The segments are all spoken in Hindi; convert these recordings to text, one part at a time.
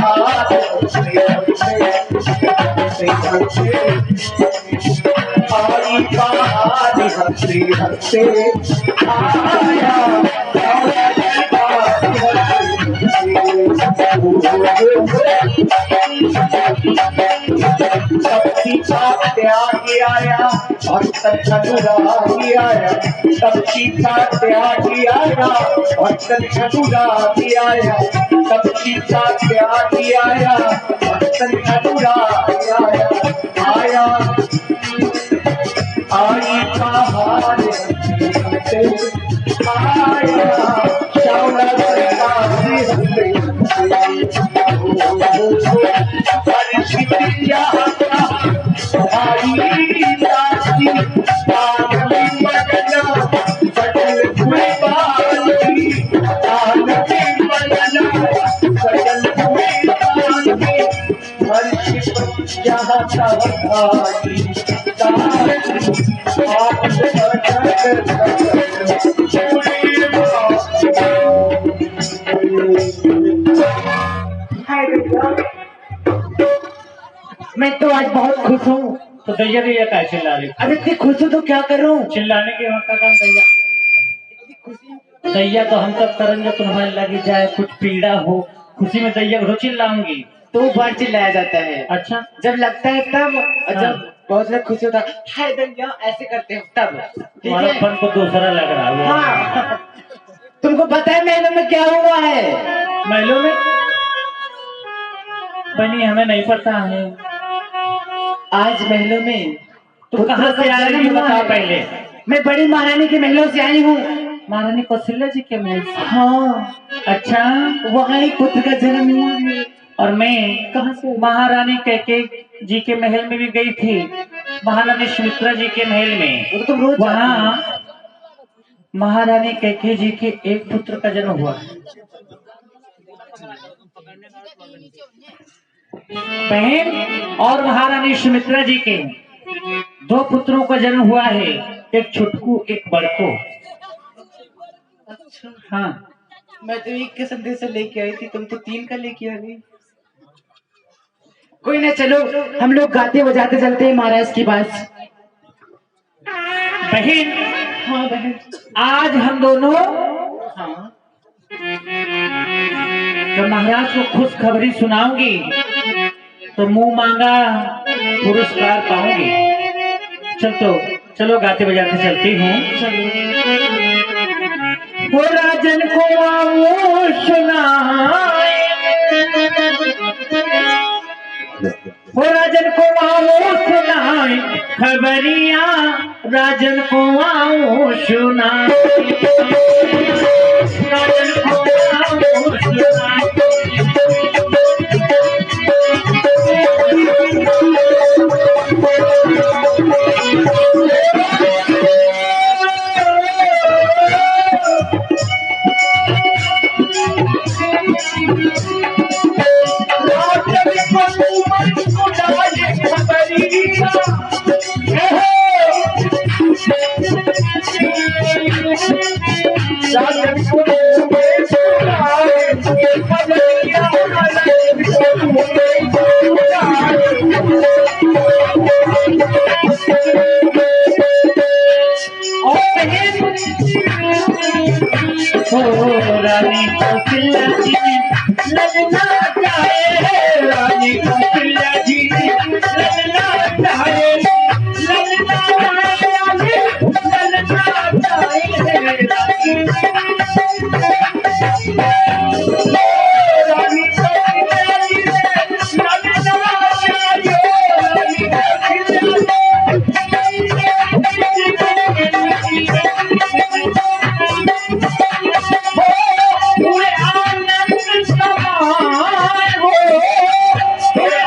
बहार हंसे हंसे हंसे आई बहार हंसे हंसे आया सबकी साथ त्यागी आया और सदनुरागी आया सबकी साथ त्यागी आया और सदनुरागी आया सबकी साथ त्यागी आया और सदनुरागी आया आया आई बहार हंसे आया श्यामला सरकारी हंसे मैं तो आज बहुत खुश हूँ। तो दैया दैया क्या चिल्ला रही? अरे इतनी खुश हूँ तो क्या करूँ? चिल्लाने के वक्त का काम दैया दैया तो हम तब करें जो तुम्हारे लगी जाए कुछ पीड़ा हो खुशी में दैया को चिल्लाऊंगी तो बार चिल्लाया जाता है। अच्छा जब लगता है तब और हाँ। जब बहुत लोग खुश होता है दैया ऐसे करते हो तब ठीक तुम्हारा है? फन को दूसरा लग रहा है। हाँ तुमको पता है महलों में क्या हुआ है? महलों में बनी हमें नहीं पता है। आज महलों में तुम कहाँ से आ रही हो बता पहले। मैं बड़ी महारानी के महलों से आई हूँ। महारानी कौशल्या जी के महल से? हाँ अच्छा वहाँ एक पुत्र का जन्म हुआ है। और मैं कहाँ से? महारानी कैकेयी जी के महल में भी गई थी, महारानी सुमित्रा जी के महल में। वो तो तुम रोज जाती वहाँ हो। महारानी कैकेयी जी के एक पुत्र का जन्म हुआ। बहन और महारानी सुमित्रा जी के दो पुत्रों का जन्म हुआ है, एक छुटकू एक बड़को। अच्छा हाँ मैं तो एक के संदेश लेके आई थी, तुम तो तीन का लेके आ गई। कोई ना चलो हम लोग गाते बजाते चलते हैं महाराज की बात। बहन हाँ बहन। आज हम दोनों हाँ जब महाराज को खुशखबरी सुनाऊंगी तो मुंह मांगा पुरस्कार पाऊंगी। चलो गाते बजाते चलती हूँ। हो राजन को आओ सुनाए, हो राजन को आओ सुनाए खबरिया, राजन को आओ सुनाए, राजन को आओ सुनाए। रानी कौशल्या जी लगना चाहे, रानी कौशल्या जी लगना चाहे, लगना चाहे, लगना चाहे रानी कौशल्या जी लगना चाहे, पूरे आनंद समान हो, पूरे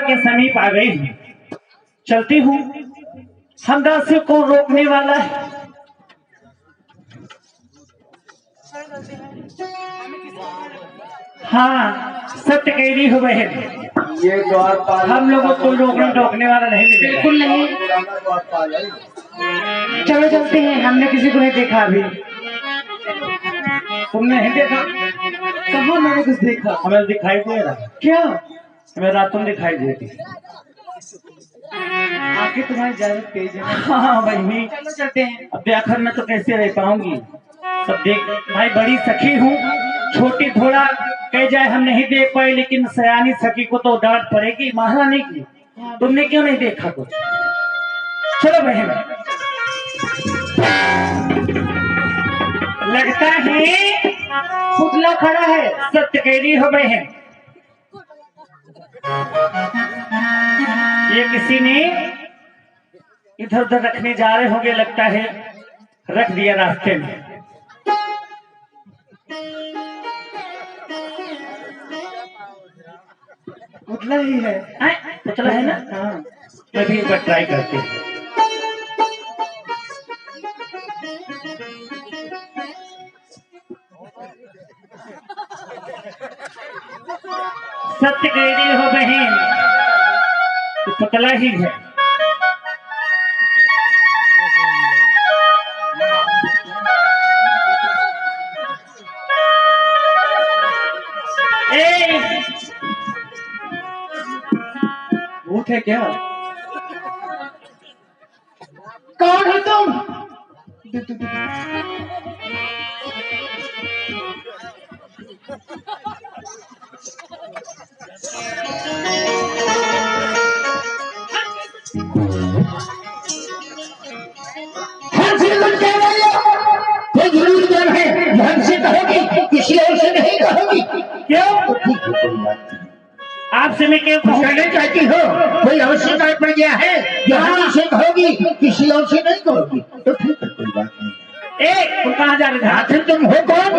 के समीप आ गई हूँ, चलती हूँ। हम दासियों को रोकने वाला है। हाँ, सत्य कह रही हो बहन, ये द्वारपाल हम लोगों को रोकने वाला नहीं मिलेगा। बिल्कुल नहीं। द्वारपाल है। चलो चलते हैं, हमने किसी को नहीं देखा अभी। तुमने नहीं देखा? कहाँ मैंने कुछ देखा? हमें दिखाई दे रहा। क्या? हमें रातों में दिखाई देती। आंखें तुम्हारी ज्यादा तेज है। हाँ बहनी, चलो चलते हैं। अब आखिर में तो कैसे रह पाऊंगी? सब देख भाई, बड़ी सखी हूँ, छोटी थोड़ा कह जाए हम नहीं देख पाए, लेकिन सयानी सखी को तो डांट पड़ेगी महारानी की। तुमने क्यों नहीं देखा कुछ? चलो बहन, लगता है पुतला खड़ा है। सत्य कह रही हो बहन, ये किसी ने इधर उधर रखने जा रहे होंगे, लगता है रख दिया रास्ते में। पुतला ही है। पुतला है ना? हाँ। मैं भी एक बार ट्राई करती हूँ। सत्य कह रही हो बहन, तो पुतला ही है। भूत है क्या? कौन हो तुम? हमसे कहोगी, किसी और से नहीं कहोगी। क्यों? आपसे मैं क्यों कहूँ? कहना चाहती हो कोई आवश्यकता पड़ गया है जो हमसे कहोगी, किसी और से नहीं कहोगी, तो ठीक है, कोई बात नहीं। तुम कहाँ जा रहे थे? आखिर तुम हो कौन?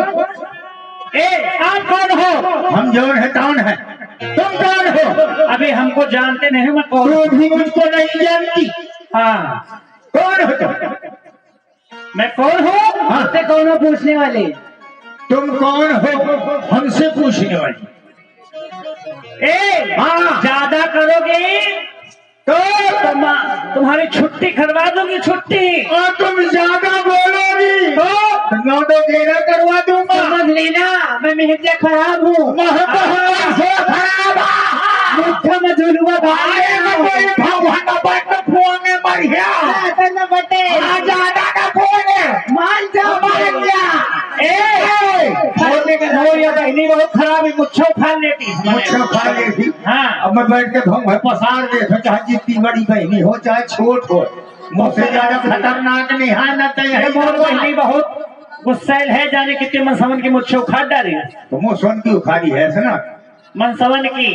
आप कौन हो? हम जौन है कौन है, तुम कौन हो? अभी हमको जानते नहीं, मैं कौन? तू भी मुझको नहीं जानती। हाँ, कौन हो तुम? मैं कौन हूँ? हमसे कौन हो पूछने वाले? तुम कौन हो हमसे पूछने वाली? हाँ। ज्यादा करोगे तो तुम्हारी छुट्टी करवा दूंगी, छुट्टी। और तुम ज्यादा बोलोगी तो नोटो घेरा करवा दूंगा। समझ लेना, मैं मिर्जा खराब हूँ। मुझे मजूरुआ मान जाओ, मान जा। बहनी बहुत खराब है, मुच्छो खा लेती। मुझे खा लेती। हाँ, अब मैं बैठ के भंग भर पसार दे, तो चाहे जितनी बड़ी बहनी हो चाहे छोट हो, मुझसे ज्यादा खतरनाक नहीं है ना। मोर बहनी बहुत गुस्सैल है, जाने कितने मनसवन की मुच्छे उखाड़ डाली। तो मुझसन की उखाड़ी है ना? मनसवन की।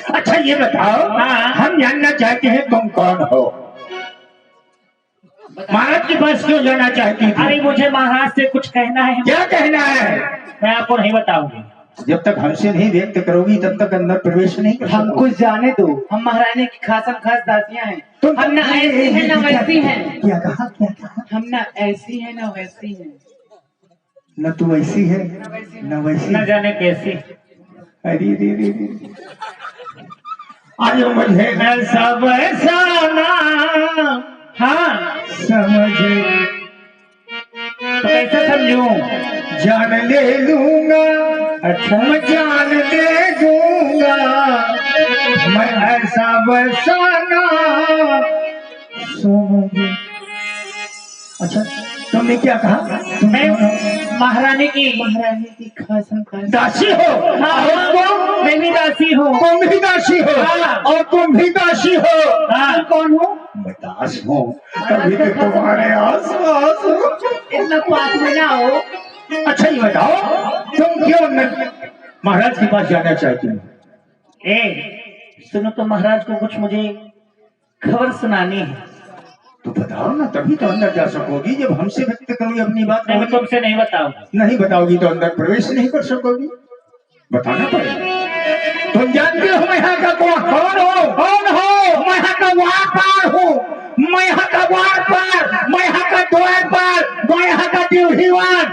अच्छा ये बताओ, हाँ। हम जानना चाहते हैं तुम कौन हो? महाराज के पास क्यों जाना चाहती थी? अरे मुझे महाराज से कुछ कहना है, क्या कहना है? मैं आपको नहीं बताऊंगी। जब तक हमसे नहीं व्यक्त करोगी तब तक अंदर प्रवेश नहीं कर हम कुछ जाने दो, हम महारानी की खासम खास दासियां हैं। हम ना ऐसी हैं ना वैसी हैं। क्या कहा? क्या कहा? हम ना ऐसी हैं ना वैसी हैं। न तू ऐसी है न वैसी। न जाने कैसी। अरे रे रे रे, आज मुझे न सब ऐसा हाँ, समझे तो कैसे समझूं? जान ले लूंगा। अच्छा, मैं जान दे दूंगा, मैं ऐसा बरसाना समझे। अच्छा तुमने क्या कहा? मैं महारानी की खासम खास दासी हो? हाँ, मैं भी दासी हूँ। तुम भी दासी हो? हाँ। और तुम भी दासी हो? हाँ, तुम कौन हो? मैं दास हूँ, तभी तो तुम्हारे आसपास हूँ। इतना पास में ना हो। अच्छा ये बताओ, तुम क्यों महाराज के पास जाना चाहती हो? सुनो तो, महाराज को कुछ मुझे खबर सुनानी है। तो बताओ ना, तभी तो अंदर जा सकोगी। जब हमसे व्यक्त करोगी अपनी बात, मैं तुमसे नहीं बताऊंगी। नहीं बताओगी तो अंदर प्रवेश नहीं कर सकोगी। बताना पड़ेगा। तुम जानते हो मैं यहाँ का कौन हो? मैं यहाँ का वार पार हूँ, मैं यहाँ का वार पार, मैं यहाँ का द्वार पार, मैं यहाँ का दिवहीवान,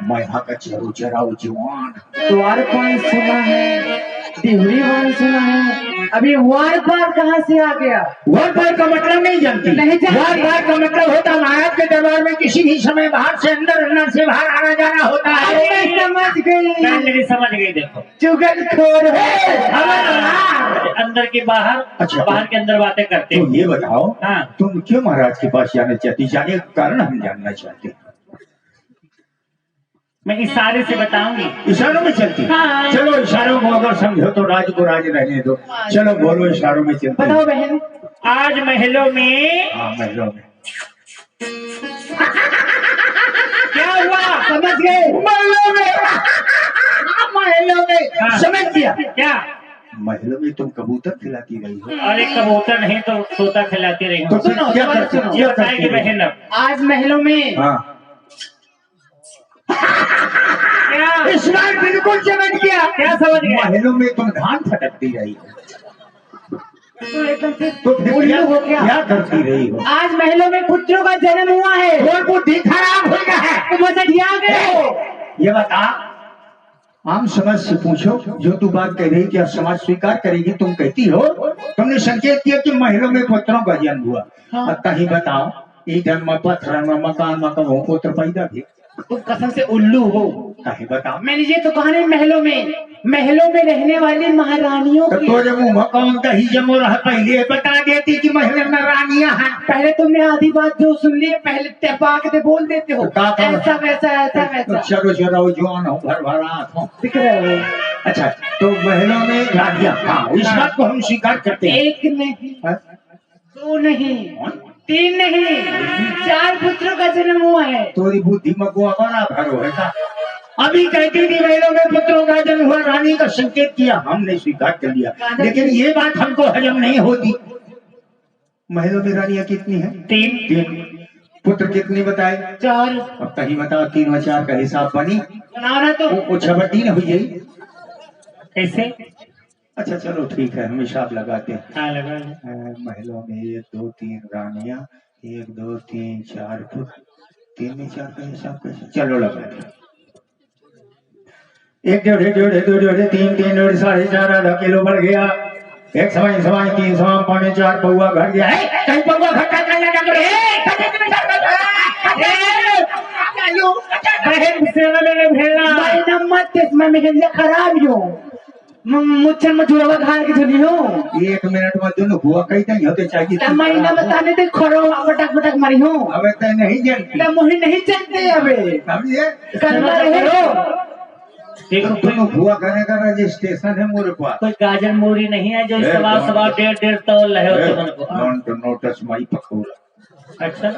मैं यहाँ का चरो चराऊ जवान। द्वार पार सुना है, दिवहीवान सुना है, अभी वार पार कहाँ से आ गया? वार पार का मतलब नहीं जानती? नहीं जानती। वार पार का मतलब होता है महाराज के दरबार में किसी भी समय बाहर से अंदर, अंदर से बाहर आना जाना होता है। मैं समझ गई, मैं मेरी समझ गई। देखो चुगलखोर है। अंदर के बाहर, अच्छा। बाहर के अंदर बातें करते हो। तुम ये बताओ, हाँ। तुम क्यों महाराज के पास जाना चाहती? जाने का कारण हम जानना चाहते हैं। मैं इशारे से बताऊंगी। इशारों में चलती? हाँ। चलो इशारों को अगर समझो तो राज को राज रहने दो। चलो बोलो इशारों में चलती। बताओ बहन। आज महलों में हाँ महलों में। क्या हुआ? समझ गए? महलों में, महलों में। हाँ। समझ गया? क्या? महलों में तुम कबूतर खिलाती रही हो। अरे कबूतर नहीं तो तोता खिलाती रही तो हूँ। फिर क्या करती हो? ये बताएगी बहन अब। आज महलों में हाँ क्या? इस बार बिल्कुल समझ गया। क्या समझ गए? महलों में तुम धान फटकती रही हो। तो एकदम से तो फिर उल्लू हो क्या? क्या करती रही हो? आज महलों में पुत्रों का जन्म हुआ है। और बुद्धि खराब हो गया है। तुम बसठिया गए हो। ये बता, आम समाज से पूछो, जो तू बात कह रही क्या समाज स्वीकार करेगी? तुम कहती हो, तुमने संकेत किया कि महिला में पुत्रों का जन्म हुआ। हाँ। अब कहीं बताओ, ईंधन में, पत्थर में, मकान में कहो पुत्र पैदा भी? तुम कसम से उल्लू हो। कहीं बताओ। मैंने ये तो कहा नहीं, महलों में रहने वाली महारानियों तो की। तोरे मुंह में कौन कही जमो रहा? पहले बता देती कि महल में रानियां हैं। पहले तुमने आधी बात जो सुन ली, पहले टपाक दे बोल देते हो। तो क्या करो? ऐसा वैसा ऐसा वैसा चलो चलो जवान हो, भर भरात हो। दिख रहे हो। अच्छा, तो महलों में रानियां, हाँ इस हाँ। बात को हम स्वीकार करते हैं। एक नहीं, हाँ? दो नहीं, तीन नहीं, 4 पुत्रों का जन्म हुआ है। तोरी बुद्धि में को बड़ा भरो है का? अभी कहती थी महिलों में पुत्रों का जन्म हुआ, रानी का संकेत किया, हमने स्वीकार कर लिया, लेकिन ये बात हमको हजम नहीं होती। महिलों में रानियां कितनी हैं? 3। पुत्र कितने बताए? 4। अब कहीं बताओ, 3 और 4 का हिसाब बनी? बनाना तो वो 6 हुई जाई। कैसे? अच्छा चलो ठीक है, हम हिसाब लगाते हैं। हाँ लगा लो। महिलों में 1 2 3 रानियां, 1 2 3 4 पुत्र, 3 में 4 का हिसाब कैसे? चलो लगाते हैं। 1 डेढ़ 3 3 डेढ़ 4.5 आधा किलो बढ़ गया। 1 सवाई 3 सवा 4 पौवा घट गया। कहीं पौवा घटा बहन से मैंने भेजना। महीना मत इसमें मिल खराब हो। मुच्छन में जुड़वा घाल के चली हो। 1 मिनट में दोनों हुआ कहीं नहीं होते चाहिए। महीना बताने दे खरो बटक बटक मरी हो। अब तय नहीं जानती, मोही नहीं चलते अबे समझे? करना रहे। देखो दोनों हुआ करने का रजिस्ट्रेशन है मोरे पास। कोई गाजर मूरी नहीं है जो सवा 1.5 तौल रहे हो तुमन को। Don't notice my pakora. अच्छा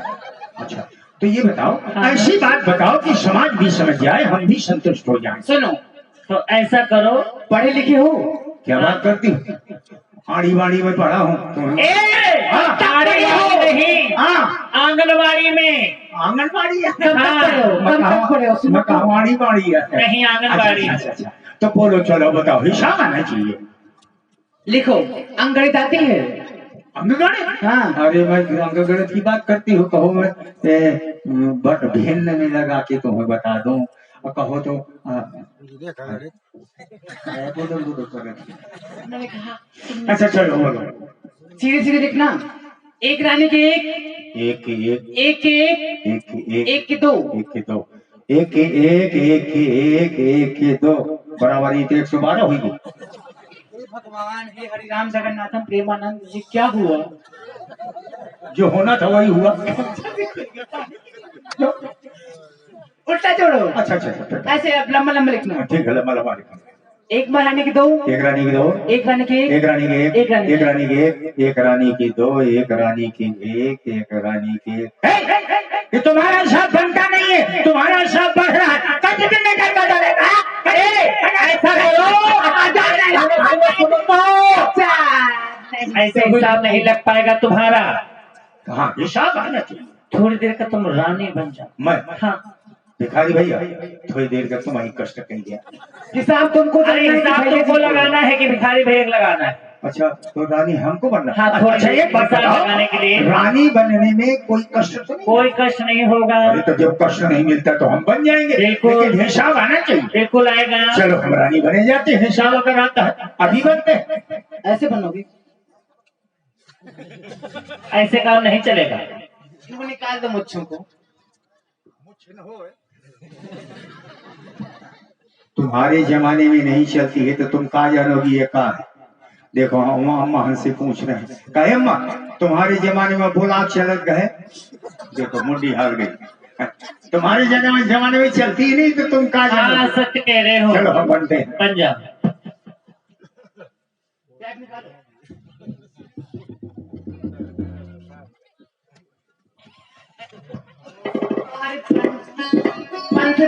अच्छा, तो ये बताओ, ऐसी बात बताओ कि समाज भी समझ जाए, हम भी संतुष्ट हो जाएं। सुनो, तो ऐसा करो। पढ़े लिखे हो? क्या बात करती हो? आड़ी बाड़ी में पढ़ा हूँ। नहीं, हाँ आंगनबाड़ी में। आंगनबाड़ी है। कब तक पढ़े हो? कब तक पढ़े हो? सुनो तो। आड़ी बाड़ी है। नहीं आंगनबाड़ी। अच्छा, अच्छा, तो बोलो, चलो बताओ, हिसाब आना चाहिए। लिखो, अंग्रेज आती है। अंगगणित? हाँ। अरे मैं अंगगणित की बात करती हूँ, कहो मैं बट भिन्न में लगा के तुम्हें बता दूं, और कहो तो मैंने कहा अच्छा चलो बोलो। सीधे सीधे लिखना। एक रानी के एक, एक के एक, एक के एक, एक के एक, एक के दो, एक के दो, एक के एक, एक के एक, एक के दो बराबर 112 हुई। भगवान हे हरि राम जगन्नाथम प्रेमानंद, ये क्या हुआ? जो होना था वही हुआ। उल्टा जोड़ो। अच्छा अच्छा अच्छा, ऐसे अब लंबा लंबा लिखना। ठीक है, लंबा लंबा लिखना। एक महारानी के 2, एक रानी के 2, एक रानी के एक रानी के एक, एक रानी एक रानी के एक, एक रानी की 2, एक रानी की एक, एक रानी के एक। ये तुम्हारा हिसाब बनता नहीं है, तुम्हारा हिसाब बढ़ रहा है। कितने का डालेगा? ऐसे हिसाब नहीं लग पाएगा तुम्हारा। हाँ हिसाब आना चाहिए। थोड़ी देर का तुम रानी बन जाओ। मैं हाँ, भिखारी भैया, थोड़ी देर का तुम्हारी कष्ट कर दिया। हिसाब तुमको अरे हिसाब तुमको लगाना है कि भिखारी भैया लगाना है? अच्छा तो रानी हमको बनना। हाँ, थोड़ी अच्छा एक बात मसाला बताओ, लगाने के लिए। रानी बनने में कोई कष्ट तो नहीं? कोई कष्ट नहीं होगा। अरे तो जब कष्ट नहीं मिलता तो हम बन जाएंगे, बिल्कुल। लेकिन हिसाब आना चाहिए। बिल्कुल आएगा। चलो हम रानी बने जाते हैं, हिसाब अगर आता है अभी बनते हैं। ऐसे बनोगे? ऐसे काम नहीं चलेगा। तुम निकाल दो मुच्छों को। तुम्हारे जमाने में नहीं चलती है तो तुम कहा जानोगी ये कहा है। देखो अम्मा हमसे पूछ रहे हैं, कहे अम्मा तुम्हारे जमाने में बोला चलत गए, देखो मुंडी हार गई। तुम्हारे जमाने में चलती ही नहीं तो तुम कहा हाँ, जानोगे। सत्य कह रहे हो। चलो हम बनते हैं। बन जाओ। पंखे